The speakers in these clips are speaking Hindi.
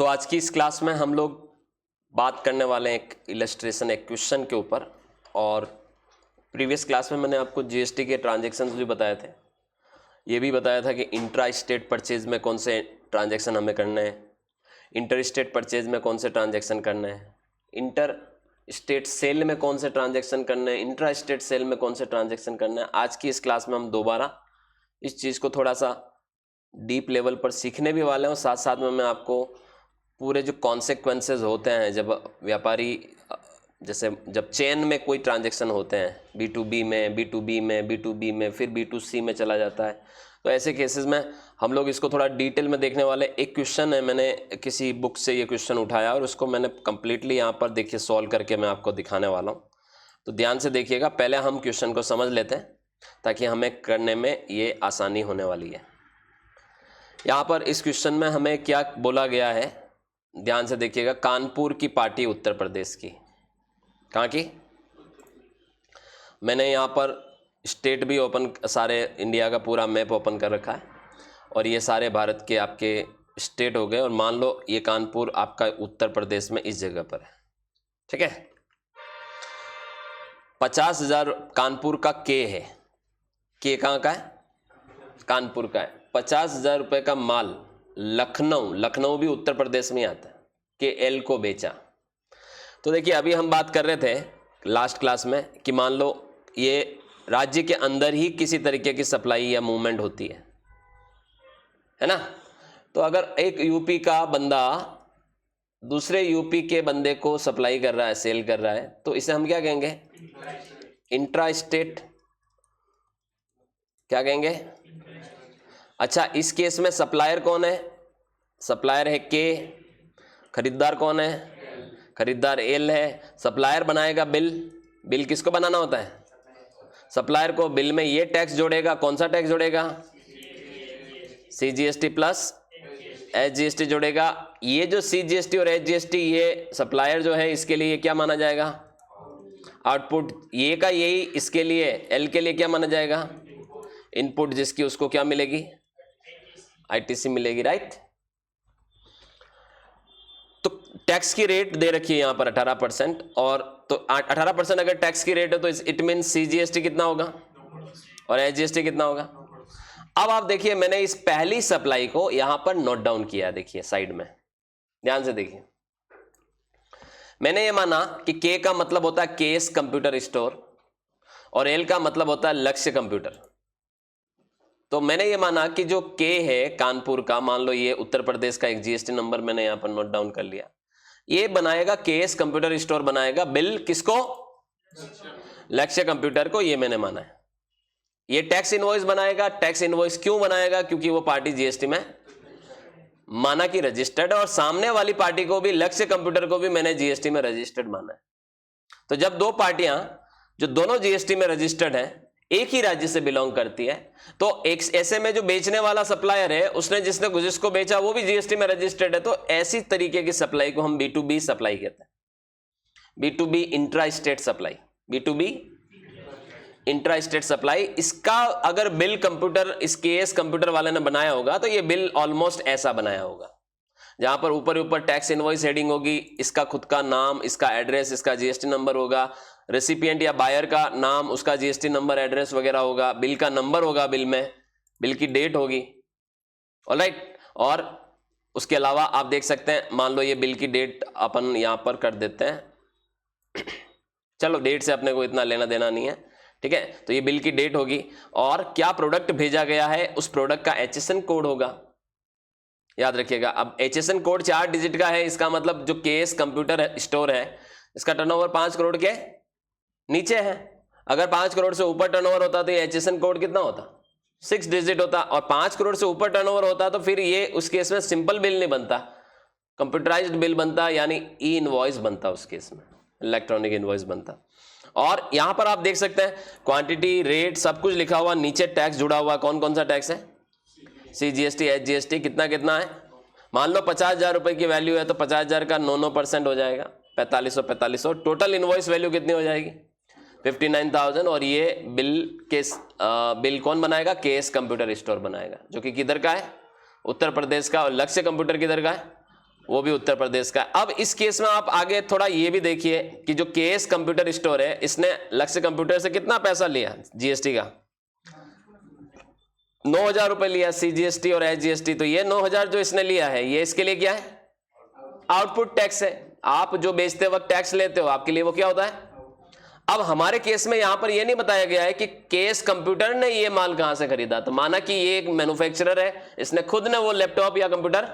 आज की इस क्लास में हम लोग बात करने वाले हैं एक इलस्ट्रेशन, एक क्वेश्चन के ऊपर। और प्रीवियस क्लास में मैंने आपको जीएसटी के ट्रांजैक्शंस भी बताए थे। ये भी बताया था कि इंट्रा स्टेट परचेज में कौन से ट्रांजैक्शन हमें करने हैं, इंटर स्टेट परचेज में कौन से ट्रांजैक्शन करने हैं, इंटर स्टेट सेल में कौन से ट्रांजैक्शन करने हैं, इंट्रा स्टेट सेल में कौन से ट्रांजैक्शन करने हैं। आज की इस क्लास में हम दोबारा इस चीज़ को थोड़ा सा डीप लेवल पर सीखने भी वाले हैं, और साथ साथ में मैं आपको पूरे जो कॉन्सेक्वेंसेज होते हैं जब व्यापारी, जैसे जब चेन में कोई ट्रांजैक्शन होते हैं, B2B में, B2B में, B2B में, फिर B2C में चला जाता है, तो ऐसे केसेस में हम लोग इसको थोड़ा डिटेल में देखने वाले। एक क्वेश्चन है, मैंने किसी बुक से ये क्वेश्चन उठाया और उसको मैंने कम्प्लीटली यहाँ पर देखिए सॉल्व करके मैं आपको दिखाने वाला हूँ। तो ध्यान से देखिएगा, पहले हम क्वेश्चन को समझ लेते हैं ताकि हमें करने में ये आसानी होने वाली है। यहाँ पर इस क्वेश्चन में हमें क्या बोला गया है, ध्यान से देखिएगा। कानपुर की पार्टी उत्तर प्रदेश की, कहाँ की? मैंने यहाँ पर स्टेट भी ओपन, सारे इंडिया का पूरा मैप ओपन कर रखा है और ये सारे भारत के आपके स्टेट हो गए। और मान लो ये कानपुर आपका उत्तर प्रदेश में इस जगह पर है, ठीक है। 50,000 कानपुर का के है, के कहाँ का है? कानपुर का है। 50,000 रुपये का माल लखनऊ भी उत्तर प्रदेश में आता है, के एल को बेचा। तो देखिए अभी हम बात कर रहे थे लास्ट क्लास में कि मान लो ये राज्य के अंदर ही किसी तरीके की सप्लाई या मूवमेंट होती है ना। तो अगर एक यूपी का बंदा दूसरे यूपी के बंदे को सप्लाई कर रहा है, सेल कर रहा है, तो इसे हम क्या कहेंगे? Intra state. क्या कहेंगे? अच्छा, इस केस में सप्लायर कौन है? सप्लायर है के। खरीदार कौन है? खरीदार एल है। सप्लायर बनाएगा बिल। बिल किसको बनाना होता है? सप्लायर को। बिल में ये टैक्स जोड़ेगा, कौन सा टैक्स जोड़ेगा? CGST प्लस SGST जोड़ेगा। ये जो CGST और SGST, ये सप्लायर जो है इसके लिए क्या माना जाएगा? आउटपुट। ये का यही इसके लिए, एल के लिए क्या माना जाएगा? इनपुट, जिसकी उसको क्या मिलेगी? ITC मिलेगी, राइट। तो टैक्स की रेट दे रखी है यहाँ पर 18%, और तो 18% अगर टैक्स की रेट है तो इट मीन CGST कितना होगा और SGST कितना होगा? अब आप देखिए, मैंने इस पहली सप्लाई को यहां पर नोट डाउन किया, देखिए साइड में, ध्यान से देखिए। मैंने ये माना कि के का मतलब होता है केस कंप्यूटर स्टोर और एल का मतलब होता है लक्ष्य कंप्यूटर। तो मैंने ये माना कि जो के है कानपुर का, मान लो ये उत्तर प्रदेश का एक GST नंबर मैंने यहां पर नोट डाउन कर लिया, ये बनाएगा केएस कंप्यूटर स्टोर, बनाएगा बिल किसको? लक्ष्य कंप्यूटर को। ये मैंने माना है। ये टैक्स इनवॉइस बनाएगा। टैक्स इनवॉइस क्यों बनाएगा? क्योंकि वो पार्टी GST में माना कि रजिस्टर्ड है, और सामने वाली पार्टी को भी, लक्ष्य कंप्यूटर को भी मैंने GST में रजिस्टर्ड माना है। तो जब दो पार्टियां जो दोनों GST में रजिस्टर्ड है, एक ही राज्य से बिलोंग करती है, तो एक ऐसे में जो बेचने वाला सप्लायर है, उसने जिसको बेचा वो भी GST में रजिस्टर्ड है, तो ऐसी तरीके की सप्लाई को हम B2B सप्लाई कहते हैं। B2B intra state supply, B2B intra state supply. इसका अगर बिल कंप्यूटर, इस केएस कंप्यूटर वाले ने बनाया होगा तो ये बिल ऑलमोस्ट ऐसा बनाया होगा, जहां पर ऊपर टैक्स इनवॉइस हेडिंग होगी, इसका खुद का नाम, इसका एड्रेस, इसका GST नंबर होगा, रेसिपिएंट या बायर का नाम, उसका GST नंबर, एड्रेस वगैरह होगा, बिल का नंबर होगा, बिल में बिल की डेट होगी, ऑलराइट। और उसके अलावा आप देख सकते हैं, मान लो ये बिल की डेट अपन यहां पर कर देते हैं, चलो डेट से अपने को इतना लेना देना नहीं है, ठीक है। तो ये बिल की डेट होगी, और क्या प्रोडक्ट भेजा गया है उस प्रोडक्ट का HSN कोड होगा, याद रखिएगा। अब HSN कोड 4 डिजिट का है, इसका मतलब जो केएस कंप्यूटर स्टोर है, इसका टर्नओवर 5 करोड़ के नीचे है। अगर 5 करोड़ से ऊपर टर्नओवर होता तो ये HSN कोड कितना होता? 6 डिजिट होता। और 5 करोड़ से ऊपर टर्नओवर होता तो फिर ये उस केस में सिंपल बिल नहीं बनता, कंप्यूटराइज्ड बिल बनता, यानी ई इनवॉइस बनता, उस केस में इलेक्ट्रॉनिक इनवॉइस बनता। और यहां पर आप देख सकते हैं क्वांटिटी, रेट, सब कुछ लिखा हुआ, नीचे टैक्स जुड़ा हुआ। कौन कौन सा टैक्स है? CGST, SGST, कितना कितना है? मान लो 50,000 रुपए की वैल्यू है तो 50,000 का 9% हो जाएगा, 4500। टोटल इनवॉइस वैल्यू कितनी हो जाएगी? 59,000। और ये बिल कौन बनाएगा? केएस कंप्यूटर स्टोर बनाएगा, जो कि किधर का है? उत्तर प्रदेश का। और लक्ष्य कंप्यूटर किधर का है? वो भी उत्तर प्रदेश का। अब इस केस में आप आगे थोड़ा ये भी देखिए कि जो केएस कंप्यूटर स्टोर है, इसने लक्ष्य कंप्यूटर से कितना पैसा लिया जीएसटी का? 9,000 रुपए लिया, सीजीएसटी और एसजीएसटी। तो ये 9,000 जो इसने लिया है, ये इसके लिए क्या है? आउटपुट टैक्स है। आप जो बेचते वक्त टैक्स लेते हो, आपके लिए वो क्या होता है? अब हमारे केस में यहां पर ये नहीं बताया गया है कि केएस कंप्यूटर ने ये माल कहां से खरीदा। तो माना कि ये एक मैन्युफैक्चरर है, इसने खुद ने वो लैपटॉप या कंप्यूटर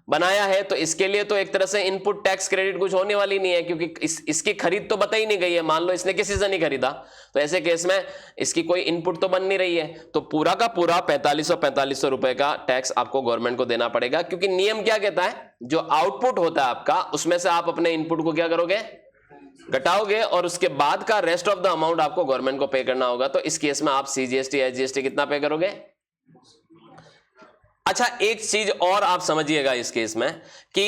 बनाया है, तो इसके लिए तो एक तरह से इनपुट टैक्स क्रेडिट कुछ होने वाली नहीं है, क्योंकि इसकी खरीद तो बताई नहीं गई है। मान लो इसने किसी से नहीं खरीदा, तो ऐसे केस में इसकी कोई इनपुट तो बन नहीं रही है। तो पूरा का पूरा 4500 रुपए का टैक्स आपको गवर्नमेंट को देना पड़ेगा, क्योंकि नियम क्या कहता है? जो आउटपुट होता है आपका, उसमें से आप अपने इनपुट को क्या करोगे? घटाओगे, और उसके बाद का रेस्ट ऑफ द अमाउंट आपको गवर्नमेंट को पे करना होगा। तो इस केस में आप सीजीएसटी एसजीएसटी कितना पे करोगे? अच्छा, एक चीज और आप समझिएगा इस केस में कि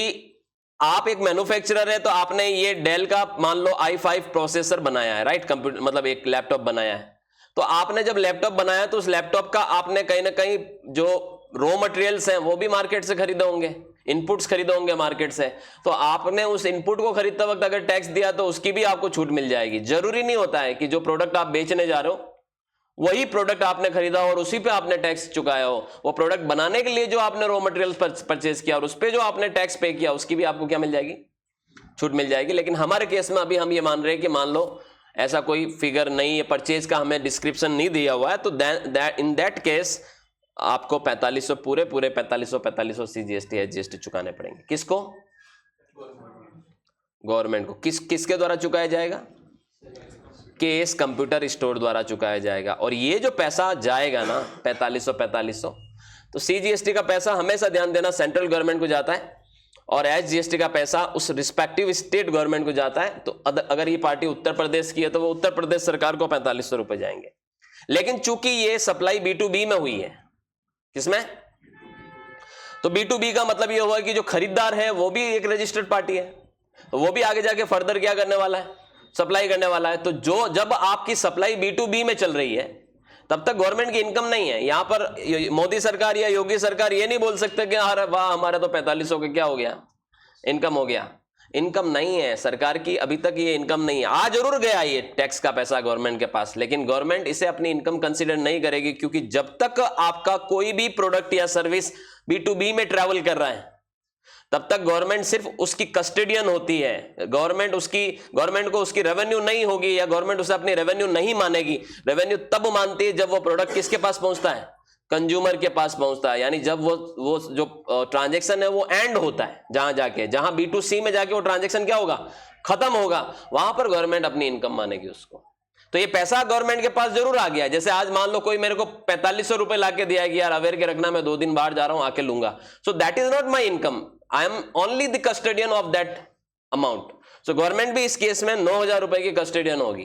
आप एक मैन्युफैक्चरर है, तो आपने ये डेल का मान लो i5 प्रोसेसर बनाया है, राइट? कंप्यूटर मतलब एक लैपटॉप बनाया है। तो आपने जब लैपटॉप बनाया तो उस लैपटॉप का आपने कहीं ना कहीं जो रॉ मटेरियल्स हैं वो भी मार्केट से खरीदे होंगे, इनपुट्स खरीदे होंगे मार्केट से। तो आपने उस इनपुट को खरीदते वक्त अगर टैक्स दिया तो उसकी भी आपको छूट मिल जाएगी। जरूरी नहीं होता है कि जो प्रोडक्ट आप बेचने जा रहे हो वही प्रोडक्ट आपने खरीदा और उसी पे आपने टैक्स चुकाया हो। वो प्रोडक्ट बनाने के लिए जो आपने रॉ मटेरियल परचेज किया और उस पे जो आपने टैक्स पे किया, उसकी भी आपको क्या मिल जाएगी? छूट मिल जाएगी। लेकिन हमारे केस में अभी हम ये मान रहे हैं कि मान लो ऐसा कोई फिगर नहीं है, परचेज का हमें डिस्क्रिप्शन नहीं दिया हुआ है, तो इन दैट केस आपको 4500 पूरे 4500 सीजीएसटी एसजीएसटी चुकाने पड़ेंगे। किसको? गवर्नमेंट को। किसके द्वारा चुकाया जाएगा? केएस कंप्यूटर स्टोर द्वारा चुकाया जाएगा। और ये जो पैसा जाएगा ना 4500, तो सीजीएसटी का पैसा हमेशा ध्यान देना सेंट्रल गवर्नमेंट को जाता है, और एसजीएसटी का पैसा उस रिस्पेक्टिव स्टेट गवर्नमेंट को जाता है। तो अगर ये पार्टी उत्तर प्रदेश की है तो वो उत्तर प्रदेश सरकार को 4500 रुपए जाएंगे। लेकिन चूंकि ये सप्लाई B2B में हुई है, किसमें? तो B2B का मतलब ये हुआ कि जो खरीदार है वो भी एक रजिस्टर्ड पार्टी है, तो वो भी आगे जाके फर्दर क्या करने वाला है? सप्लाई करने वाला है। तो जब आपकी सप्लाई B2B में चल रही है तब तक गवर्नमेंट की इनकम नहीं है। यहां पर मोदी सरकार या योगी सरकार ये नहीं बोल सकते कि अरे वाह हमारा तो 4500 का क्या हो गया, इनकम हो गया। इनकम नहीं है सरकार की, अभी तक ये इनकम नहीं है। आ जरूर गया ये टैक्स का पैसा गवर्नमेंट के पास, लेकिन गवर्नमेंट इसे अपनी इनकम कंसीडर नहीं करेगी, क्योंकि जब तक आपका कोई भी प्रोडक्ट या सर्विस B2B में ट्रैवल कर रहा है तब तक गवर्नमेंट सिर्फ उसकी कस्टडियन होती है। गवर्नमेंट को उसकी रेवेन्यू नहीं होगी, या गवर्नमेंट उसे अपनी रेवेन्यू नहीं मानेगी। रेवेन्यू तब मानती है जब वो प्रोडक्ट किसके पास पहुंचता है? कंज्यूमर के पास पहुंचता है। यानी जब वो जो ट्रांजैक्शन है वो एंड होता है, जहां B2C में जाके वो ट्रांजैक्शन क्या होगा? खत्म होगा, वहां पर गवर्नमेंट अपनी इनकम मानेगी उसको। तो ये पैसा गवर्नमेंट के पास जरूर आ गया। जैसे आज मान लो कोई मेरे को 4500 रुपए ला के दिया कि यार अवेयर के रखना, मैं 2 दिन बाहर जा रहा हूं, आके लूंगा। So that is not my income, I am only the custodian of that amount. So government भी इस केस में 9,000 रुपए की कस्टडियन होगी।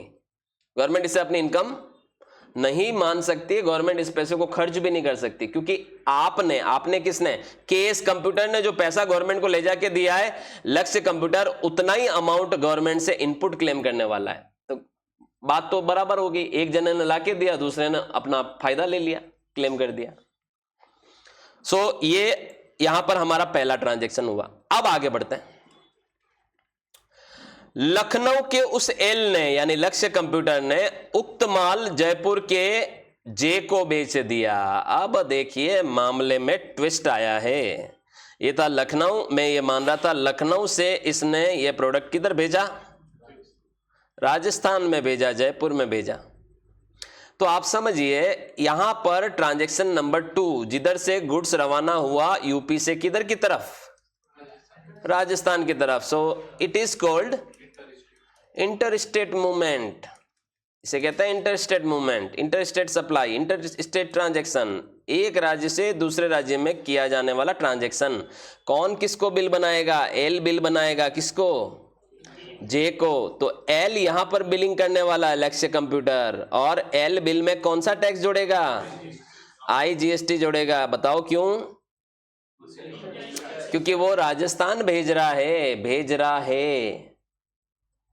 गवर्नमेंट इसे अपनी इनकम नहीं मान सकती, गवर्नमेंट इस पैसे को खर्च भी नहीं कर सकती, क्योंकि आपने किसने? केएस कंप्यूटर ने जो पैसा गवर्नमेंट को ले जाके दिया है, लक्ष्य कंप्यूटर उतना ही अमाउंट गवर्नमेंट से इनपुट क्लेम करने वाला है। तो बात तो बराबर होगी, एक जने ने लाके दिया, दूसरे ने अपना फायदा ले लिया, क्लेम कर दिया। सो ये यहां पर हमारा पहला ट्रांजैक्शन हुआ। अब आगे बढ़ते हैं। लखनऊ के उस एल ने यानी लक्ष्य कंप्यूटर ने उक्त माल जयपुर के जे को बेच दिया। अब देखिए मामले में ट्विस्ट आया है। ये था लखनऊ, मैं ये मान रहा था लखनऊ से इसने ये प्रोडक्ट किधर भेजा? राजस्थान में भेजा, जयपुर में भेजा। तो आप समझिए यहां पर ट्रांजैक्शन नंबर 2, जिधर से गुड्स रवाना हुआ यूपी से किधर की तरफ? राजस्थान की तरफ। So it is called interstate movement. इसे कहते हैं interstate movement, interstate supply, interstate transaction. एक राज्य से दूसरे राज्य में किया जाने वाला ट्रांजैक्शन। कौन किसको बिल बनाएगा? एल बिल बनाएगा, किसको? जे को। तो एल यहां पर बिलिंग करने वाला है लक्ष्य कंप्यूटर, और एल बिल में कौन सा टैक्स जोड़ेगा? IGST जोड़ेगा। बताओ क्यों? क्योंकि वो राजस्थान भेज रहा है।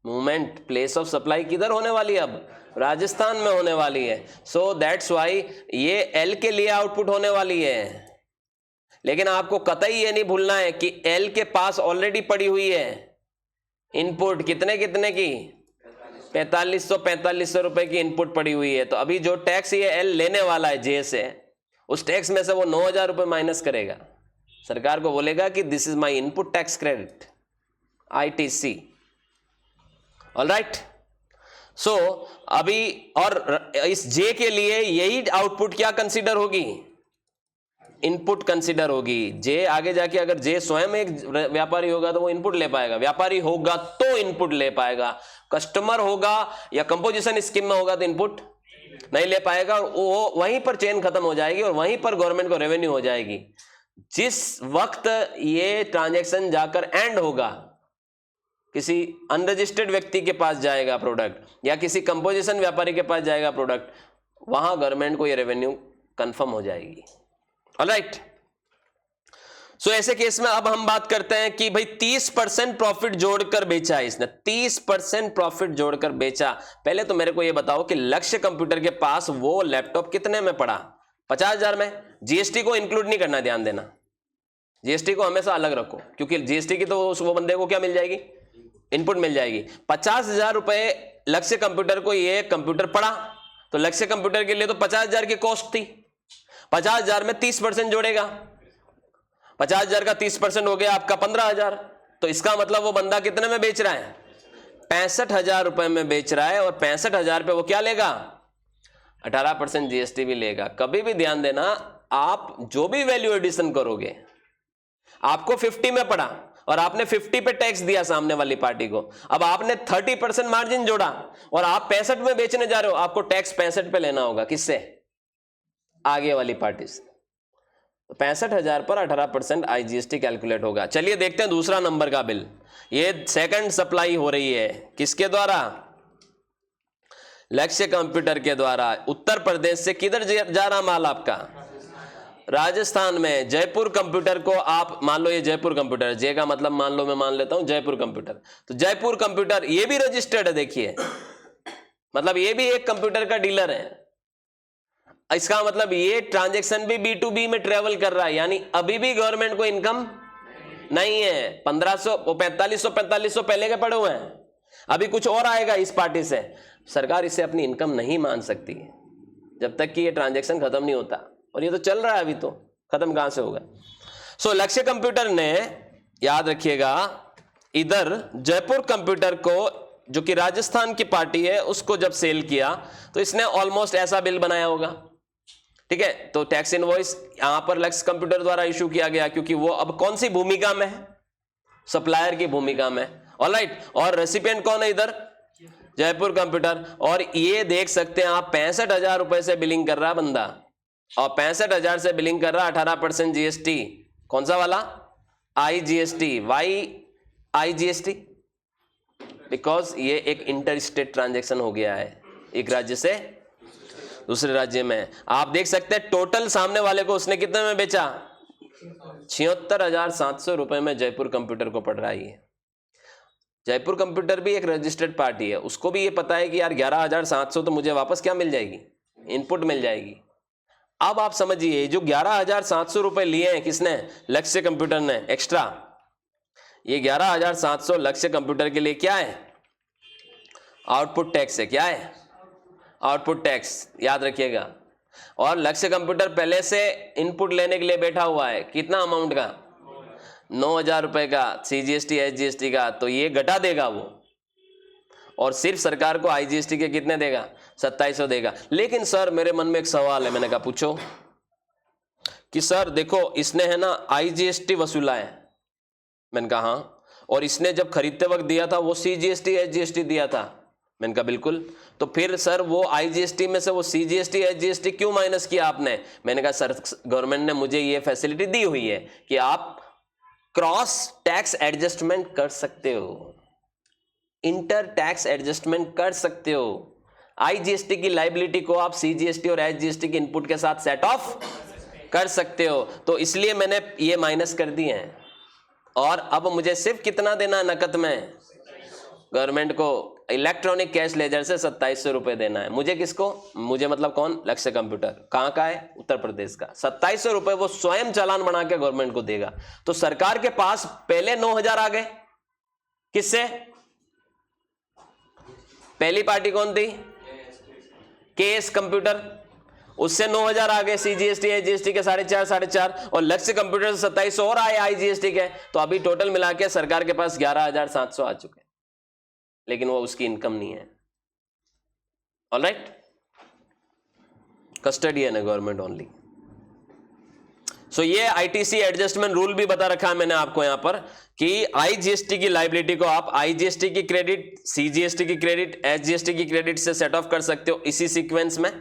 मूवमेंट, प्लेस ऑफ सप्लाई किधर होने वाली है? अब राजस्थान में होने वाली है। सो दैट्स वाई ये एल के लिए आउटपुट होने वाली है। लेकिन आपको कतई ये नहीं भूलना है कि एल के पास ऑलरेडी पड़ी हुई है इनपुट, कितने कितने की, 4500 रुपए की इनपुट पड़ी हुई है। तो अभी जो टैक्स ये एल लेने वाला है जे से, उस टैक्स में से वो 9000 रुपए माइनस करेगा, सरकार को बोलेगा कि this is my input tax credit, ITC। Alright, so अभी और इस जे के लिए यही आउटपुट क्या कंसीडर होगी, इनपुट कंसीडर होगी। जे आगे जाके अगर जे स्वयं एक व्यापारी होगा तो वो इनपुट ले पाएगा, व्यापारी होगा तो इनपुट ले पाएगा, कस्टमर होगा या कंपोजिशन स्कीम में होगा तो इनपुट नहीं ले पाएगा। वो वहीं पर चेन खत्म हो जाएगी और वहीं पर गवर्नमेंट को रेवेन्यू हो जाएगी। जिस वक्त ये ट्रांजैक्शन जाकर एंड होगा, किसी अनरजिस्टर्ड व्यक्ति के पास जाएगा प्रोडक्ट या किसी कंपोजिशन व्यापारी के पास जाएगा प्रोडक्ट, वहां गवर्नमेंट को ये रेवेन्यू कंफर्म हो जाएगी। ऑलराइट, सो ऐसे केस में अब हम बात करते हैं कि भाई 30% प्रॉफिट जोड़कर बेचा है इसने, 30% प्रॉफिट जोड़कर बेचा। पहले तो मेरे को ये बताओ कि लक्ष्य कंप्यूटर के पास वो लैपटॉप कितने में पड़ा, 50,000 में। जीएसटी को इंक्लूड नहीं करना, ध्यान देना, जीएसटी को हमेशा अलग रखो, क्योंकि जीएसटी की तो वो बंदे को क्या मिल जाएगी, इनपुट मिल जाएगी। 50,000 रुपए लक्ष्य कंप्यूटर को ये कंप्यूटर पड़ा, तो लक्ष्य कंप्यूटर के लिए तो 50,000 की कॉस्ट थी। 50,000 में 30% जोड़ेगा, 50,000 का 30% हो गया आपका 15,000। तो इसका मतलब वो बंदा कितने में बेच रहा है, 65,000 रुपए में बेच रहा है। और 65,000 पे वो क्या लेगा, 18% जीएसटी भी लेगा। कभी भी ध्यान देना, आप जो भी वैल्यू एडिशन करोगे, आपको 50 में पड़ा और आपने 50 पे टैक्स दिया सामने वाली पार्टी को, अब आपने 30% मार्जिन जोड़ा और आप 65 में बेचने जा रहे हो, आपको टैक्स 65 पे लेना होगा। किससे, आगे वाली पार्टी से। तो 65,000 पर 18% IGST कैलकुलेट होगा। चलिए देखते हैं दूसरा नंबर का बिल। ये सेकंड सप्लाई हो रही है किसके द्वारा, लक्ष्य कंप्यूटर के द्वारा। उत्तर प्रदेश से किधर जा रहा माल आपका, राजस्थान में। जयपुर कंप्यूटर को आप मान लो, ये जयपुर कंप्यूटर, जे का मतलब मान लो, मैं मान लेता हूं जयपुर कंप्यूटर। तो जयपुर कंप्यूटर ये भी रजिस्टर्ड है, देखिए, मतलब ये भी एक कंप्यूटर का डीलर है। इसका मतलब ये ट्रांजैक्शन भी B2B में ट्रेवल कर रहा है, यानी अभी भी गवर्नमेंट को इनकम नहीं है। 1500 4500 पहले के पड़े हुए हैं, अभी कुछ और आएगा इस पार्टी से। सरकार इसे अपनी इनकम नहीं मान सकती जब तक कि ये ट्रांजैक्शन खत्म नहीं होता, और ये तो चल रहा है अभी, तो खत्म कहां से होगा। सो लक्ष्य कंप्यूटर ने, याद रखिएगा, इधर जयपुर कंप्यूटर को, जो कि राजस्थान की पार्टी है, उसको जब सेल किया तो इसने ऑलमोस्ट ऐसा बिल बनाया होगा, ठीक है। तो टैक्स इनवॉइस यहां पर लक्ष्य कंप्यूटर द्वारा इशू किया गया, क्योंकि वो अब कौन सी भूमिका में है, सप्लायर की भूमिका में। ऑलराइट, और रेसिपिएंट कौन है इधर, जयपुर कंप्यूटर। और ये देख सकते हैं आप, 65,000 रुपए से बिलिंग कर रहा बंदा, और 65,000 से बिलिंग कर रहा, 18% जीएसटी। कौन सा वाला, IGST। वाई IGST, बिकॉज ये एक इंटर स्टेट ट्रांजेक्शन हो गया है, एक राज्य से दूसरे राज्य में। आप देख सकते हैं टोटल सामने वाले को उसने कितने में बेचा, 76,700 रुपए में जयपुर कंप्यूटर को पड़ रहा है। जयपुर कंप्यूटर भी एक रजिस्टर्ड पार्टी है, उसको भी ये पता है कि यार 11,700 तो मुझे वापस क्या मिल जाएगी, इनपुट मिल जाएगी। अब आप समझिए, जो 11,700 रुपए लिए हैं किसने, लक्ष्य कंप्यूटर ने एक्स्ट्रा, ये 11,700 लक्ष्य कंप्यूटर के लिए क्या है, आउटपुट टैक्स है। क्या है, आउटपुट टैक्स, याद रखिएगा। और लक्ष्य कंप्यूटर पहले से इनपुट लेने के लिए बैठा हुआ है, कितना अमाउंट का, 9,000 रुपए का, CGST SGST का, तो ये घटा देगा वो, और सिर्फ सरकार को IGST के कितने देगा, 2700 देगा। लेकिन सर मेरे मन में एक सवाल है, मैंने कहा पूछो, कि सर देखो इसने है ना IGST वसूला है। मैंने कहा हाँ, और इसने जब खरीदते वक्त दिया था वो CGST SGST दिया था। मैंने कहा बिल्कुल। तो फिर सर वो IGST में से वो CGST SGST क्यों माइनस किया आपने। मैंने कहा सर गवर्नमेंट ने मुझे ये फैसिलिटी दी हुई है कि आप क्रॉस टैक्स एडजस्टमेंट कर सकते हो, इंटर टैक्स एडजस्टमेंट कर सकते हो। IGST की लाइबिलिटी को आप CGST और SGST के इनपुट के साथ सेट ऑफ कर सकते हो, तो इसलिए मैंने ये माइनस कर दिए हैं। और अब मुझे सिर्फ कितना देना नकद में गवर्नमेंट को, इलेक्ट्रॉनिक कैश लेजर से 2700 रुपए देना है। मुझे किसको? मुझे मतलब कौन? लक्ष्य कंप्यूटर। कहाँ का है? उत्तर प्रदेश का। 2700 रुपए वो स्वयं चालान बना के गवर्नमेंट को देगा। तो सरकार के पास पहले 9000 आ गए। किससे? पहली पार्टी कौन थी? KS computer. उससे 9000 आ गए सीजीएसटी एचजीएसटी के 4.5 और लक्ष्य कंप्यूटर से 2700 और आए आईजीएसटी के। तो अभी टोटल मिला के सरकार के पास 11700 आ चुके, लेकिन वो उसकी इनकम नहीं है। ऑलराइट, कस्टडियन है गवर्नमेंट ओनली। सो ये आईटीसी एडजस्टमेंट रूल भी बता रखा है मैंने आपको यहां पर कि आईजीएसटी की लायबिलिटी को आप आईजीएसटी की क्रेडिट, सीजीएसटी की क्रेडिट, एचजीएसटी की क्रेडिट से सेट ऑफ कर सकते हो इसी सीक्वेंस में।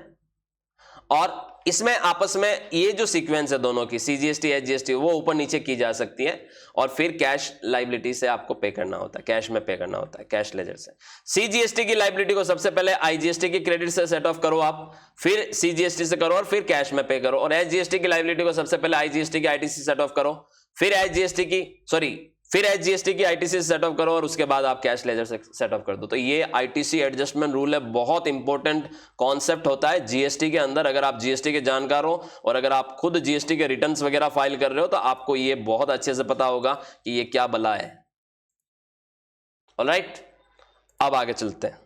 और इसमें आपस में ये जो सीक्वेंस है दोनों की, सीजीएसटी एचजीएसटी, वो ऊपर नीचे की जा सकती है और फिर कैश लायबिलिटी से आपको पे करना होता है, कैश में पे करना होता है, कैश लेजर से। सीजीएसटी की लायबिलिटी को सबसे पहले आईजीएसटी की क्रेडिट से सेट ऑफ करो आप, फिर सीजीएसटी से करो और फिर कैश में पे करो। और एचजीएसटी की लायबिलिटी को सबसे पहले आईजीएसटी की आईटीसी सेट ऑफ करो, फिर एचजीएसटी की आईटीसी से सेट ऑफ करो और उसके बाद आप कैश लेजर से सेट ऑफ कर दो। तो ये आईटीसी एडजस्टमेंट रूल है, बहुत इंपॉर्टेंट कॉन्सेप्ट होता है जीएसटी के अंदर। अगर आप जीएसटी के जानकार हो और अगर आप खुद जीएसटी के रिटर्न्स वगैरह फाइल कर रहे हो तो आपको ये बहुत अच्छे से पता होगा कि ये क्या बला है। ऑलराइट, अब आगे चलते हैं।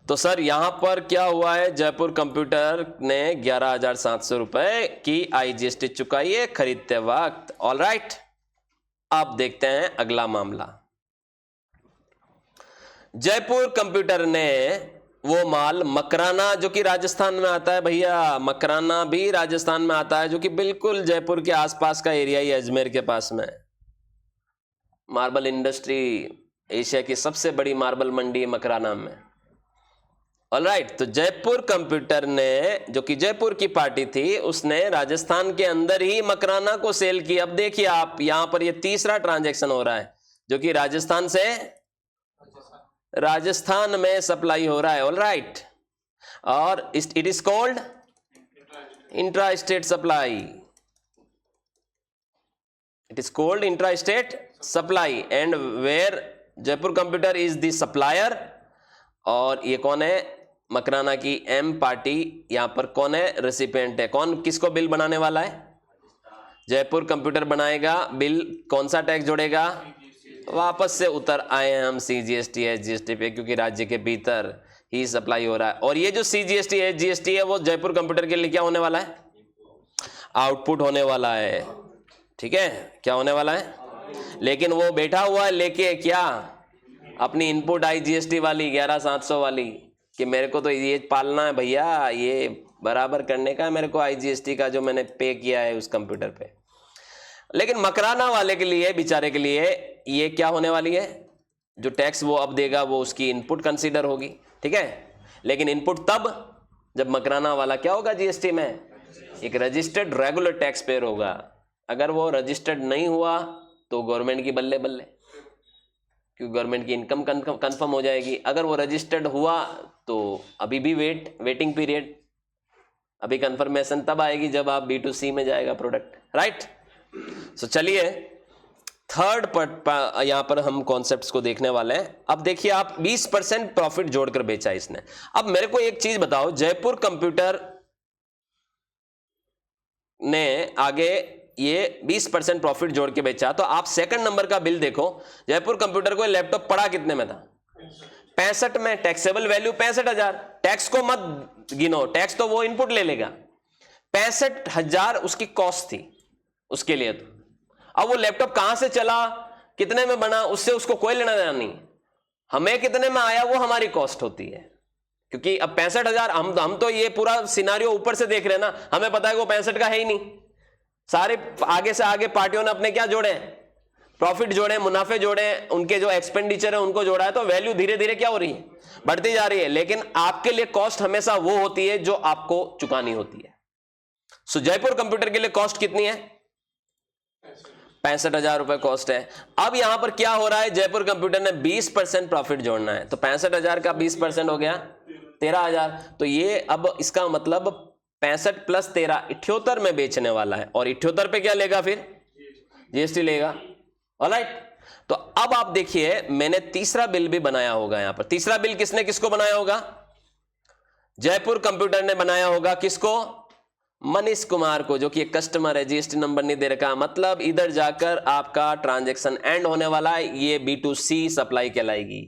तो सर यहां पर क्या हुआ है? जयपुर कंप्यूटर ने 11700 रुपए की आईजीएसटी चुकाई है खरीदते वक्त। ऑलराइट, अब देखते हैं अगला मामला। जयपुर कंप्यूटर ने वो माल मकराना, जो कि राजस्थान में आता है भैया, मकराना भी राजस्थान में आता है, जो कि बिल्कुल जयपुर के आसपास का एरिया ही, अजमेर के पास में। मार्बल इंडस्ट्री, एशिया की सबसे बड़ी मार्बल मंडी मकराना में। ऑलराइट, तो जयपुर कंप्यूटर ने, जो कि जयपुर की पार्टी थी, उसने राजस्थान के अंदर ही मकराना को सेल की। अब देखिए आप यहां पर ये तीसरा ट्रांजैक्शन हो रहा है जो कि राजस्थान से राजस्थान में सप्लाई हो रहा है। ऑलराइट, और it is called intra state supply. It is called intra state supply and where Jaipur computer is the supplier. और ये कौन है? मकराना की एम पार्टी। यहां पर कौन है? रेसिपिएंट है। कौन किसको बिल बनाने वाला है? जयपुर कंप्यूटर बनाएगा बिल। कौन सा टैक्स जोड़ेगा? वापस से उतर आए हैं हम सीजीएसटी एचजीएसटी पे, क्योंकि राज्य के भीतर ही सप्लाई हो रहा है। और ये जो सीजीएसटी एचजीएसटी है वो जयपुर कंप्यूटर के लिए क्या होने वाला है? आउटपुट होने वाला है। ठीक है, क्या होने वाला है? लेकिन वो बैठा हुआ है लेके क्या? अपनी इनपुट आईजीएसटी वाली 11700 वाली, कि मेरे को तो ये पालना है भैया, ये बराबर करने का है मेरे को आईजीएसटी का जो मैंने पे किया है उस कंप्यूटर पे। लेकिन मकराना वाले के लिए, बेचारे के लिए, ये क्या होने वाली है? जो टैक्स वो अब देगा वो उसकी इनपुट कंसीडर होगी। ठीक है, लेकिन इनपुट तब जब मकराना वाला क्या होगा? जीएसटी में एक रजिस्टर्ड रेगुलर टैक्स पेयर होगा। अगर वो रजिस्टर्ड नहीं हुआ तो गवर्नमेंट की बल्ले बल्ले, क्योंकि गवर्नमेंट की इनकम कंफर्म हो जाएगी। अगर वो रजिस्टर्ड हुआ तो अभी भी वेटिंग पीरियड, अभी कंफर्मेशन तब आएगी जब आप B2C में जाएगा प्रोडक्ट। राइट, सो चलिए थर्ड यहां पर हम कॉन्सेप्ट्स को देखने वाले हैं। अब देखिए आप 20% प्रॉफिट जोड़कर बेचा इसने। अब मेरे को एक चीज बताओ, जयपुर कंप्यूटर ने आगे ये 20% प्रॉफिट जोड़ के बेचा, तो आप सेकंड नंबर का बिल देखो। जयपुर कंप्यूटर को लैपटॉप पड़ा कितने में था? 65 में। Taxable value 65,000। टैक्स को मत गिनो, टैक्स तो वो इनपुट ले लेगा। 65,000 उसकी कॉस्ट थी उसके लिए। तो अब वो लैपटॉप कहां से चला, कितने में बना, उससे उसको कोई लेना देना नहीं। हमें कितने में आया वो हमारी कॉस्ट होती है, क्योंकि अब 65,000 हम तो ये पूरा सिनारियो ऊपर से देख रहे हैं ना, हमें पता है वो 65 का है ही नहीं। सारे आगे से आगे पार्टियों ने अपने क्या जोड़े? प्रॉफिट जोड़े, मुनाफे जोड़े, उनके जो एक्सपेंडिचर है उनको जोड़ा है। तो वैल्यू धीरे धीरे क्या हो रही है? बढ़ती जा रही है। लेकिन आपके लिए कॉस्ट हमेशा वो होती है जो आपको चुकानी होती है। सो जयपुर कंप्यूटर के लिए कॉस्ट कितनी है? 65,000 रुपए कॉस्ट है। अब यहां पर क्या हो रहा है? जयपुर कंप्यूटर ने 20% प्रॉफिट जोड़ना है। तो 65,000 का 20% हो गया 13,000। तो ये अब इसका मतलब 65 + 13 78 में बेचने वाला है। और 78 पे क्या लेगा? फिर जीएसटी लेगा। ऑलराइट, तो अब आप देखिए मैंने तीसरा बिल भी बनाया होगा यहां पर। तीसरा बिल किसने किसको बनाया होगा? जयपुर कंप्यूटर ने बनाया होगा। किसको? मनीष कुमार को, जो कि एक कस्टमर है, जीएसटी नंबर नहीं दे रखा। मतलब इधर जाकर आपका ट्रांजैक्शन एंड होने वाला है, ये B2C सप्लाई कहलाएगी,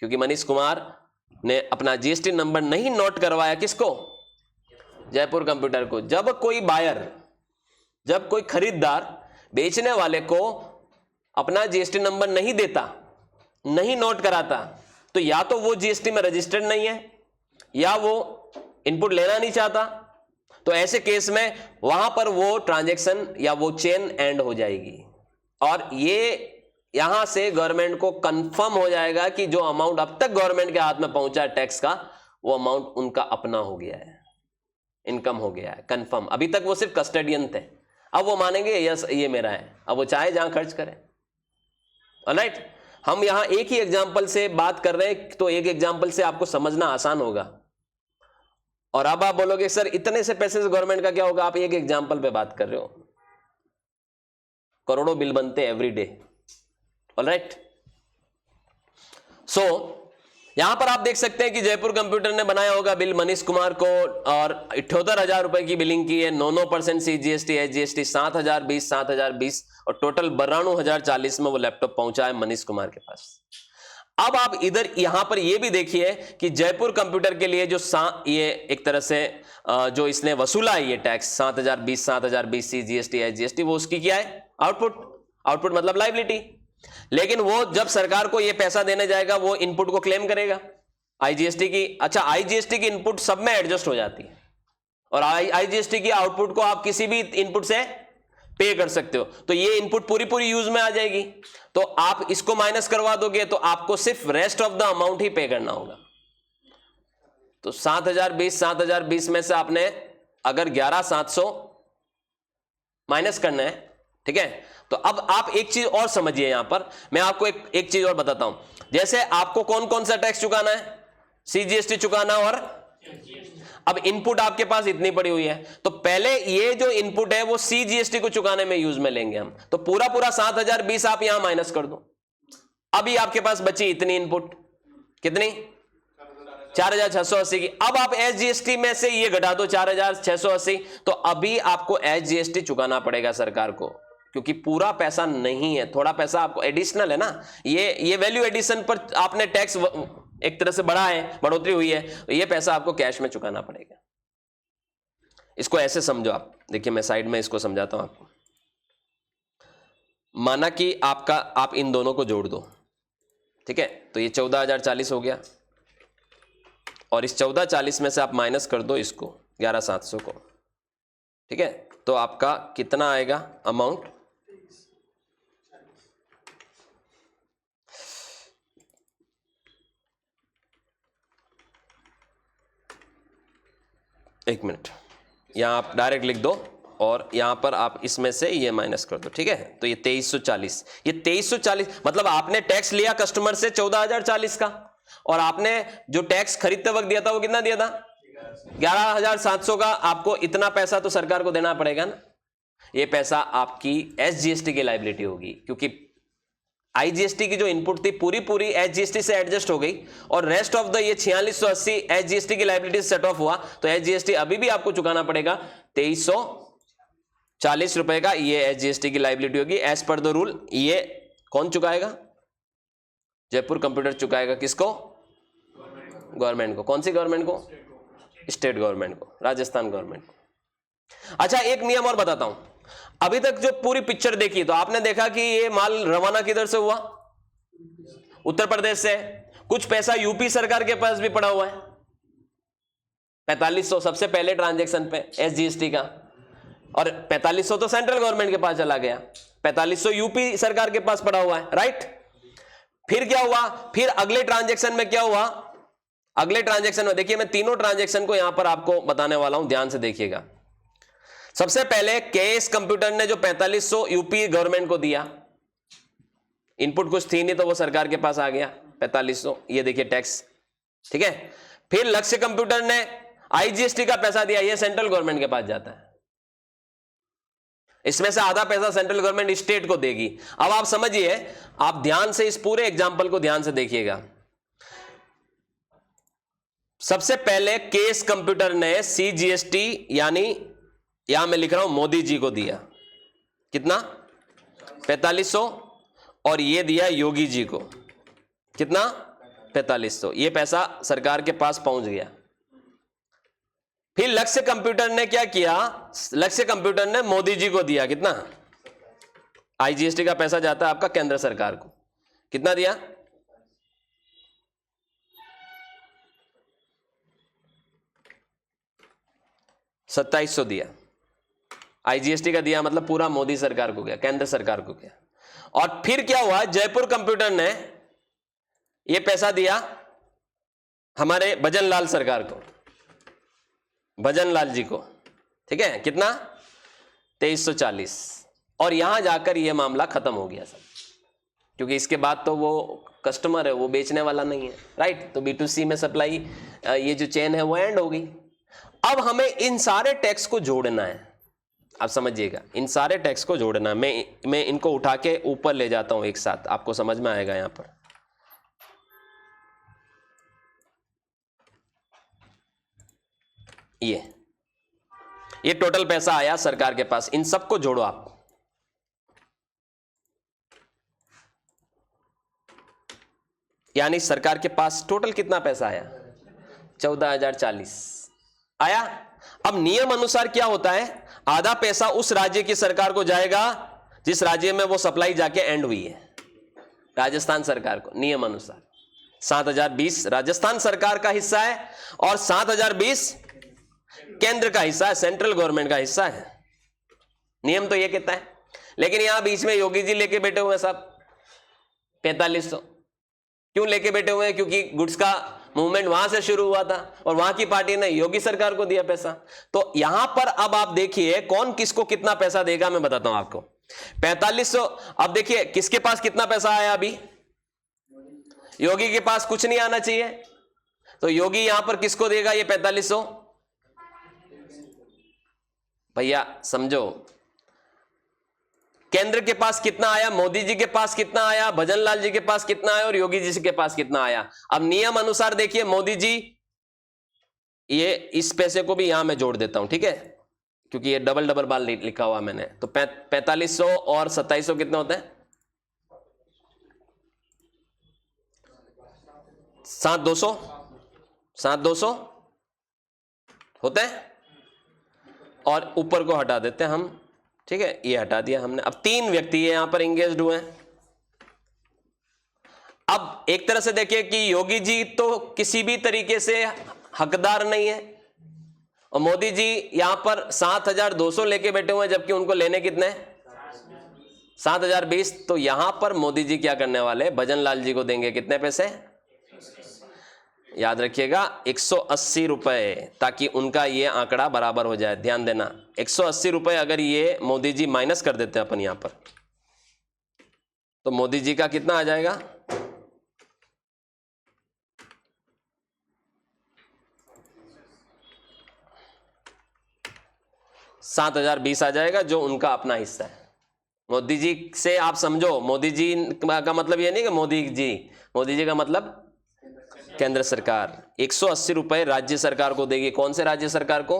क्योंकि मनीष कुमार ने अपना जीएसटी नंबर नहीं नोट करवाया। किसको? जयपुर कंप्यूटर को। जब कोई बायर, जब कोई खरीदार बेचने वाले को अपना जीएसटी नंबर नहीं देता, नहीं नोट कराता, तो या तो वो जीएसटी में रजिस्टर्ड नहीं है या वो इनपुट लेना नहीं चाहता। तो ऐसे केस में वहां पर वो ट्रांजैक्शन या वो चेन एंड हो जाएगी, और ये यहां से गवर्नमेंट को कंफर्म हो जाएगा कि जो अमाउंट अब तक गवर्नमेंट के हाथ में पहुंचा है टैक्स का, वो अमाउंट उनका अपना हो गया है, इनकम हो गया है, कंफर्म। अभी तक वो सिर्फ कस्टडियन थे, अब वो मानेंगे यस ये मेरा है, अब वो चाहे जहां खर्च करें। ऑलराइट, हम यहां एक ही एग्जांपल से बात कर रहे हैं, तो एक एग्जांपल से आपको समझना आसान होगा। और अब आप बोलोगे सर इतने से पैसे से गवर्नमेंट का क्या होगा? आप एक एग्जांपल पे बात कर रहे हो, करोड़ों बिल बनते एवरी डे। ऑलराइट, सो यहां पर आप देख सकते हैं कि जयपुर कंप्यूटर ने बनाया होगा बिल मनीष कुमार को, और 78,000 रुपए की बिलिंग की है। 9% CGST SGST 7,020 और टोटल 92,040 में वो लैपटॉप पहुंचा है मनीष कुमार के पास। अब आप इधर यहां पर ये भी देखिए कि जयपुर कंप्यूटर के लिए जो ये एक तरह से जो इसने वसूला है ये टैक्स 7,020 CGST SGST, वो उसकी क्या है? आउटपुट मतलब लायबिलिटी। लेकिन वो जब सरकार को ये पैसा देने जाएगा, वो इनपुट को क्लेम करेगा IGST की। अच्छा, IGST की इनपुट सब में एडजस्ट हो जाती है, और IGST की आउटपुट को आप किसी भी इनपुट से पे कर सकते हो। तो ये इनपुट पूरी यूज में आ जाएगी। तो आप इसको माइनस करवा दोगे तो आपको सिर्फ रेस्ट ऑफ द अमाउंट ही पे करना होगा। तो 7,020 में से आपने अगर 11,700 माइनस करना है, ठीक है। तो अब आप एक चीज और समझिए, यहां पर मैं आपको एक चीज और बताता हूं। जैसे आपको कौन कौन सा टैक्स चुकाना है? CGST चुकाना, और अब इनपुट आपके पास इतनी पड़ी हुई है, तो पहले ये जो इनपुट है वो CGST को चुकाने में यूज में लेंगे हम। तो पूरा 7,020 आप यहां माइनस कर दो। अभी आपके पास बची इतनी इनपुट, कितनी? 4,680 की। अब आप SGST में से ये घटा दो 4,680, तो अभी आपको SGST चुकाना पड़ेगा सरकार को, क्योंकि पूरा पैसा नहीं है, थोड़ा पैसा आपको एडिशनल है ना। ये वैल्यू एडिशन पर आपने टैक्स एक तरह से बढ़ा है, बढ़ोतरी हुई है, तो ये पैसा आपको कैश में चुकाना पड़ेगा। इसको ऐसे समझो आप, देखिए मैं साइड में इसको समझाता हूं आपको। माना कि आप इन दोनों को जोड़ दो, ठीक है। तो ये 14,040 हो गया, और इस 14,040 में से आप माइनस कर दो इसको 11,700 को, ठीक है। तो आपका कितना आएगा अमाउंट? एक मिनट, यहां आप डायरेक्ट लिख दो, और यहां पर आप इसमें से ये माइनस कर दो, ठीक है। तो ये 2340, ये 2340 मतलब आपने टैक्स लिया कस्टमर से 14,040 का, और आपने जो टैक्स खरीदते वक्त दिया था वो कितना दिया था? 11,700 का। आपको इतना पैसा तो सरकार को देना पड़ेगा ना। ये पैसा आपकी SGST की लायबिलिटी होगी, क्योंकि IGST की जो इनपुट थी पूरी SGST से एडजस्ट हो गई, और रेस्ट ऑफ द ये 4680 SGST की लायबिलिटी सेट ऑफ हुआ। तो SGST अभी भी आपको चुकाना पड़ेगा 2340 रुपए का। ये SGST की लायबिलिटी होगी एज पर द रूल। ये कौन चुकाएगा? जयपुर कंप्यूटर चुकाएगा। किसको? गवर्नमेंट को। कौन सी गवर्नमेंट को? स्टेट गवर्नमेंट को, राजस्थान गवर्नमेंट को। अच्छा, एक नियम और बताता हूं। अभी तक जो पूरी पिक्चर देखी, तो आपने देखा कि ये माल रवाना किधर से हुआ? उत्तर प्रदेश से। कुछ पैसा यूपी सरकार के पास भी पड़ा हुआ है, 4500 सबसे पहले ट्रांजैक्शन पे SGST का, और 4500 तो सेंट्रल गवर्नमेंट के पास चला गया, 4500 यूपी सरकार के पास पड़ा हुआ है, राइट। फिर क्या हुआ? फिर अगले ट्रांजैक्शन में क्या हुआ? अगले ट्रांजैक्शन में देखिए, मैं तीनों ट्रांजैक्शन को यहां पर आपको बताने वाला हूं, ध्यान से देखिएगा। सबसे पहले केएस कंप्यूटर ने जो 4500 यूपी गवर्नमेंट को दिया, इनपुट कुछ थी नहीं तो वो सरकार के पास आ गया 4500, ये देखिए टैक्स, ठीक है। फिर लक्ष्य कंप्यूटर ने IGST का पैसा दिया, ये सेंट्रल गवर्नमेंट के पास जाता है। इसमें से आधा पैसा सेंट्रल गवर्नमेंट स्टेट को देगी। अब आप समझिए, आप ध्यान से इस पूरे एग्जाम्पल को ध्यान से देखिएगा। सबसे पहले केस कंप्यूटर ने CGST यानी यहां मैं लिख रहा हूं मोदी जी को दिया, कितना 4500, और ये दिया योगी जी को, कितना 4500। ये पैसा सरकार के पास पहुंच गया। फिर लक्ष्य कंप्यूटर ने क्या किया, लक्ष्य कंप्यूटर ने मोदी जी को दिया, कितना IGST का पैसा जाता है आपका केंद्र सरकार को, कितना दिया 2700 दिया। IGST का दिया मतलब पूरा मोदी सरकार को गया, केंद्र सरकार को गया। और फिर क्या हुआ, जयपुर कंप्यूटर ने ये पैसा दिया हमारे भजन लाल सरकार को, भजन लाल जी को, ठीक है, कितना 2340। और यहां जाकर ये मामला खत्म हो गया सब, क्योंकि इसके बाद तो वो कस्टमर है, वो बेचने वाला नहीं है, राइट। तो B2C में सप्लाई ये जो चेन है वो एंड हो गई। अब हमें इन सारे टैक्स को जोड़ना है, आप समझिएगा, इन सारे टैक्स को जोड़ना है। मैं इनको उठा के ऊपर ले जाता हूं एक साथ, आपको समझ में आएगा। यहां पर ये टोटल पैसा आया सरकार के पास, इन सबको जोड़ो आप। यानी सरकार के पास टोटल कितना पैसा आया, 14,040 आया। अब नियम अनुसार क्या होता है, आधा पैसा उस राज्य की सरकार को जाएगा जिस राज्य में वो सप्लाई जाके एंड हुई है, राजस्थान सरकार को नियम अनुसार 7,020 राजस्थान सरकार का हिस्सा है और 7,020 केंद्र का हिस्सा है, सेंट्रल गवर्नमेंट का हिस्सा है। नियम तो ये कहता है। लेकिन यहां बीच में योगी जी लेके बैठे हुए हैं साहब 4500। क्यों लेके बैठे हुए हैं, क्योंकि गुड्स का मूवमेंट वहां से शुरू हुआ था और वहां की पार्टी ने योगी सरकार को दिया पैसा। तो यहां पर अब आप देखिए कौन किसको कितना पैसा देगा, मैं बताता हूं आपको। 4500, अब देखिए किसके पास कितना पैसा आया, अभी योगी के पास कुछ नहीं आना चाहिए, तो योगी यहां पर किसको देगा ये 4500, भैया समझो, केंद्र के पास कितना आया, मोदी जी के पास कितना आया, भजन लाल जी के पास कितना आया और योगी जी के पास कितना आया। अब नियम अनुसार देखिए, मोदी जी, ये इस पैसे को भी यहां मैं जोड़ देता हूं, ठीक है, क्योंकि ये डबल डबल बार लिखा हुआ मैंने। तो 4500 और 2700 कितने होते हैं, 7,200, 7,200 होते हैं। और ऊपर को हटा देते हैं हम, ठीक है, ये हटा दिया हमने। अब 3 व्यक्ति यहां पर एंगेज्ड हुए हैं। अब एक तरह से देखिए कि योगी जी तो किसी भी तरीके से हकदार नहीं है और मोदी जी यहां पर 7,200 लेके बैठे हुए हैं, जबकि उनको लेने कितने 7,020। तो यहां पर मोदी जी क्या करने वाले, भजन लाल जी को देंगे कितने पैसे, याद रखिएगा 180 रुपए, ताकि उनका ये आंकड़ा बराबर हो जाए। ध्यान देना, 180 रुपए अगर ये मोदी जी माइनस कर देते हैं अपन यहां पर, तो मोदी जी का कितना आ जाएगा, 7,020 आ जाएगा, जो उनका अपना हिस्सा है। मोदी जी से आप समझो, मोदी जी का मतलब ये नहीं कि मोदी जी का मतलब केंद्र सरकार। 180 रुपए राज्य सरकार को देगी। कौन से राज्य सरकार को,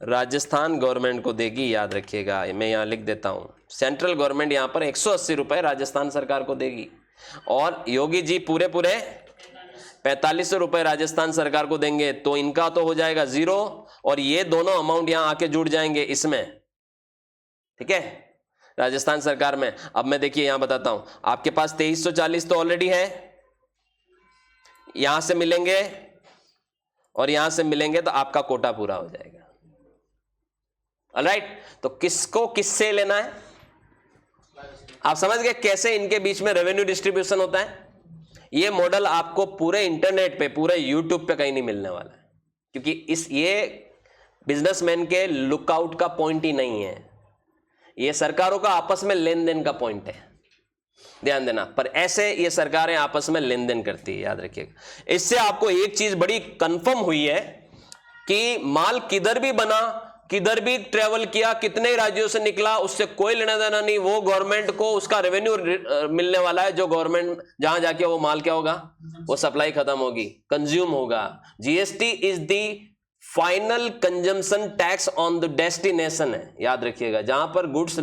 राजस्थान गवर्नमेंट को देगी, याद रखिएगा। मैं यहां लिख देता हूं, सेंट्रल गवर्नमेंट यहां पर 180 रुपए राजस्थान सरकार को देगी और योगी जी पूरे 4500 रुपए राजस्थान सरकार को देंगे। तो इनका तो हो जाएगा 0 और ये दोनों अमाउंट यहां आके जुड़ जाएंगे इसमें, ठीक है, राजस्थान सरकार में। अब मैं देखिए यहां बताता हूं, आपके पास 2340 तो ऑलरेडी है, यहां से मिलेंगे और यहां से मिलेंगे तो आपका कोटा पूरा हो जाएगा। ऑलराइट, तो किसको किससे लेना है, आप समझ गए कैसे इनके बीच में रेवेन्यू डिस्ट्रीब्यूशन होता है। ये मॉडल आपको पूरे इंटरनेट पे, पूरे यूट्यूब पे कहीं नहीं मिलने वाला है, क्योंकि ये बिजनेसमैन के लुकआउट का पॉइंट ही नहीं है, ये सरकारों का आपस में लेन देन का पॉइंट है। ध्यान देना, पर ऐसे ये सरकारें आपस में लेन देन करती है, याद रखिएगा। इससे आपको एक चीज बड़ी कंफर्म हुई है कि माल किधर भी बना किधर भी ट्रेवल किया, कितने राज्यों से निकला, उससे कोई लेना देना नहीं। वो गवर्नमेंट को उसका रेवेन्यू मिलने वाला है, जो गवर्नमेंट जहां जाके वो माल क्या होगा, वो सप्लाई खत्म होगी, कंज्यूम होगा। GST is the final consumption tax on the destination है, याद रखिएगा। जहां पर गुड्स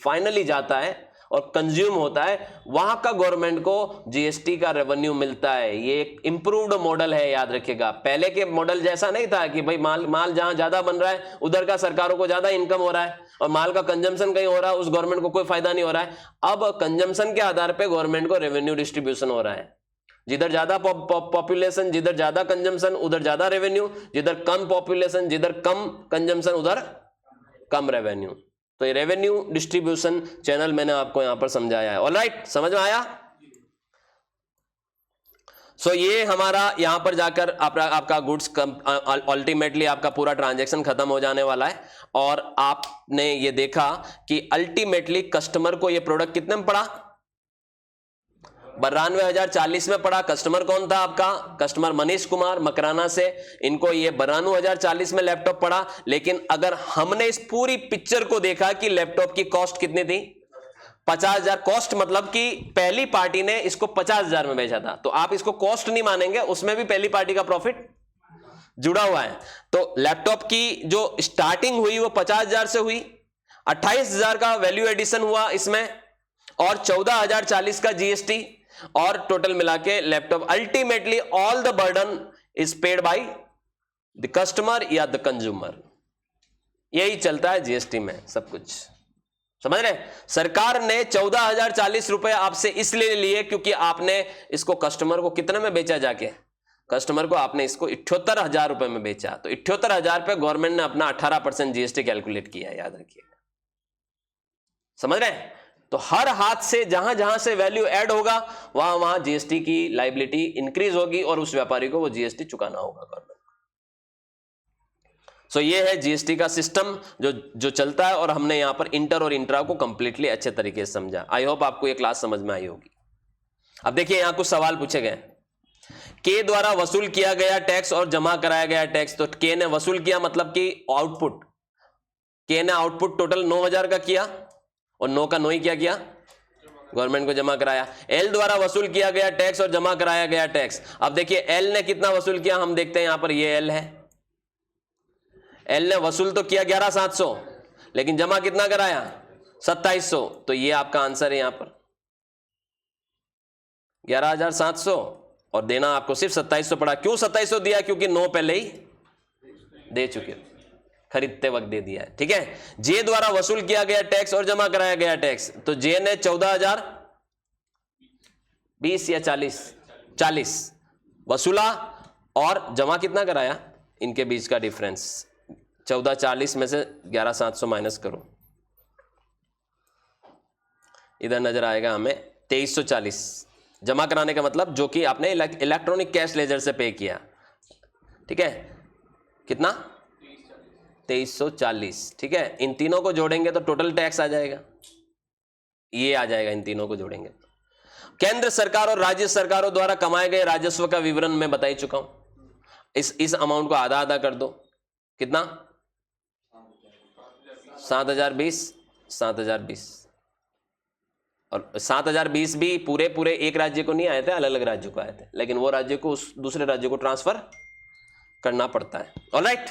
फाइनली जाता है और कंज्यूम होता है, वहां का गवर्नमेंट को जीएसटी का रेवेन्यू मिलता है। ये एक इंप्रूव्ड मॉडल है, याद रखिएगा। पहले के मॉडल जैसा नहीं था कि भाई माल जहां ज्यादा बन रहा है उधर का सरकारों को ज्यादा इनकम हो रहा है और माल का कंजम्पशन कहीं हो रहा है, उस गवर्नमेंट को कोई फायदा नहीं हो रहा है। अब कंजम्पशन के आधार पर गवर्नमेंट को रेवेन्यू डिस्ट्रीब्यूशन हो रहा है। जिधर ज्यादा पॉपुलेशन, जिधर ज्यादा कंजम्पशन उधर ज्यादा रेवेन्यू, जिधर कम पॉपुलेशन, जिधर कम कंजम्पशन उधर कम रेवेन्यू। तो ये रेवेन्यू डिस्ट्रीब्यूशन चैनल मैंने आपको यहां पर समझाया है। ऑलराइट, समझ में आया? सो ये हमारा यहां पर जाकर आपका गुड्स अल्टीमेटली आपका पूरा ट्रांजैक्शन खत्म हो जाने वाला है। और आपने ये देखा कि अल्टीमेटली कस्टमर को ये प्रोडक्ट कितने में पड़ा, 92,040 में पड़ा। कस्टमर कौन था आपका? कस्टमर मनीष कुमार मकराना से। इनको ये 92,040 में लैपटॉप पड़ा। लेकिन अगर हमने इस पूरी पिक्चर को देखा कि लैपटॉप की कॉस्ट कितनी थी, 50,000 कॉस्ट, मतलब कि पहली पार्टी ने इसको 50,000 में बेचा था। तो आप इसको कॉस्ट नहीं मानेंगे, उसमें भी पहली पार्टी का प्रॉफिट जुड़ा हुआ है। तो लैपटॉप की जो स्टार्टिंग हुई वो 50,000 से हुई, 28,000 का वैल्यू एडिशन हुआ इसमें, और 14,040 का जीएसटी, और टोटल मिला के laptop ultimately all the burden is paid by the customer या द कंज्यूमर। यही चलता है जीएसटी में, सब कुछ समझ रहे। सरकार ने 14,040 रुपए आपसे इसलिए लिए क्योंकि आपने इसको कस्टमर को कितने में बेचा, जाके कस्टमर को आपने इसको 78,000 रुपए में बेचा। तो 78,000 पे गवर्नमेंट ने अपना 18% जीएसटी कैलकुलेट किया, याद रखिएगा। समझ रहे हैं? तो हर हाथ से जहां जहां से वैल्यू ऐड होगा वहां वहां जीएसटी की लायबिलिटी इंक्रीज होगी और उस व्यापारी को वो जीएसटी चुकाना होगा गवर्नमेंट को। सो ये है जीएसटी का सिस्टम जो चलता है, और हमने यहां पर इंटर और इंट्रा को कंप्लीटली अच्छे तरीके से समझा। आई होप आपको ये क्लास समझ में आई होगी। अब देखिए यहां कुछ सवाल पूछे गए। के द्वारा वसूल किया गया टैक्स और जमा कराया गया टैक्स। तो के ने वसूल किया मतलब कि आउटपुट, के ने आउटपुट टोटल 9,000 का किया और 9 का 9 ही क्या किया, गवर्नमेंट को जमा कराया। एल द्वारा वसूल किया गया टैक्स और जमा कराया गया टैक्स। अब देखिए एल ने कितना वसूल किया, हम देखते हैं यहां पर, ये एल है। एल ने वसूल तो किया 11,700, लेकिन जमा कितना कराया, 2,700। तो ये आपका आंसर है यहां पर 11,700, और देना आपको सिर्फ 2,700 पड़ा। क्यों 2,700 दिया? क्योंकि 9 पहले ही दे चुके थे, खरीदते वक्त दे दिया है। ठीक है। जे द्वारा वसूल किया गया टैक्स और जमा कराया गया टैक्स। तो जे ने 14,020 या 40 वसूला और जमा कितना कराया, इनके बीच का डिफरेंस 1440 में से 11,700 माइनस करो, इधर नजर आएगा हमें 2,340। जमा कराने का मतलब जो कि आपने इलेक्ट्रॉनिक कैश लेजर से पे किया। ठीक है, कितना, 2,340। ठीक है, इन तीनों को जोड़ेंगे तो टोटल टैक्स आ जाएगा, ये आ जाएगा इन तीनों को जोड़ेंगे। केंद्र सरकार और राज्य सरकारों द्वारा कमाए गए राजस्व का विवरण मैं बता ही चुका हूं। इस अमाउंट को आधा आधा कर दो, कितना, 7,020, 7,020। और 7,020 भी पूरे एक राज्य को नहीं आए थे, अलग अलग राज्यों को आए थे, लेकिन वो राज्य को उस दूसरे राज्य को ट्रांसफर करना पड़ता है। ऑलराइट,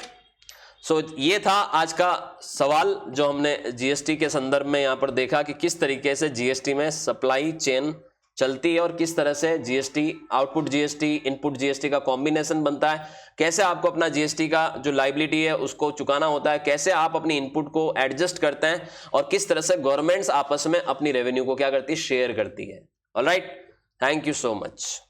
सो ये था आज का सवाल जो हमने जीएसटी के संदर्भ में यहां पर देखा कि किस तरीके से जीएसटी में सप्लाई चेन चलती है और किस तरह से GST, output GST, input GST का कॉम्बिनेशन बनता है, कैसे आपको अपना जीएसटी का जो लायबिलिटी है उसको चुकाना होता है, कैसे आप अपनी इनपुट को एडजस्ट करते हैं, और किस तरह से गवर्नमेंट्स आपस में अपनी रेवेन्यू को क्या करती है, शेयर करती है। Alright, thank you so much.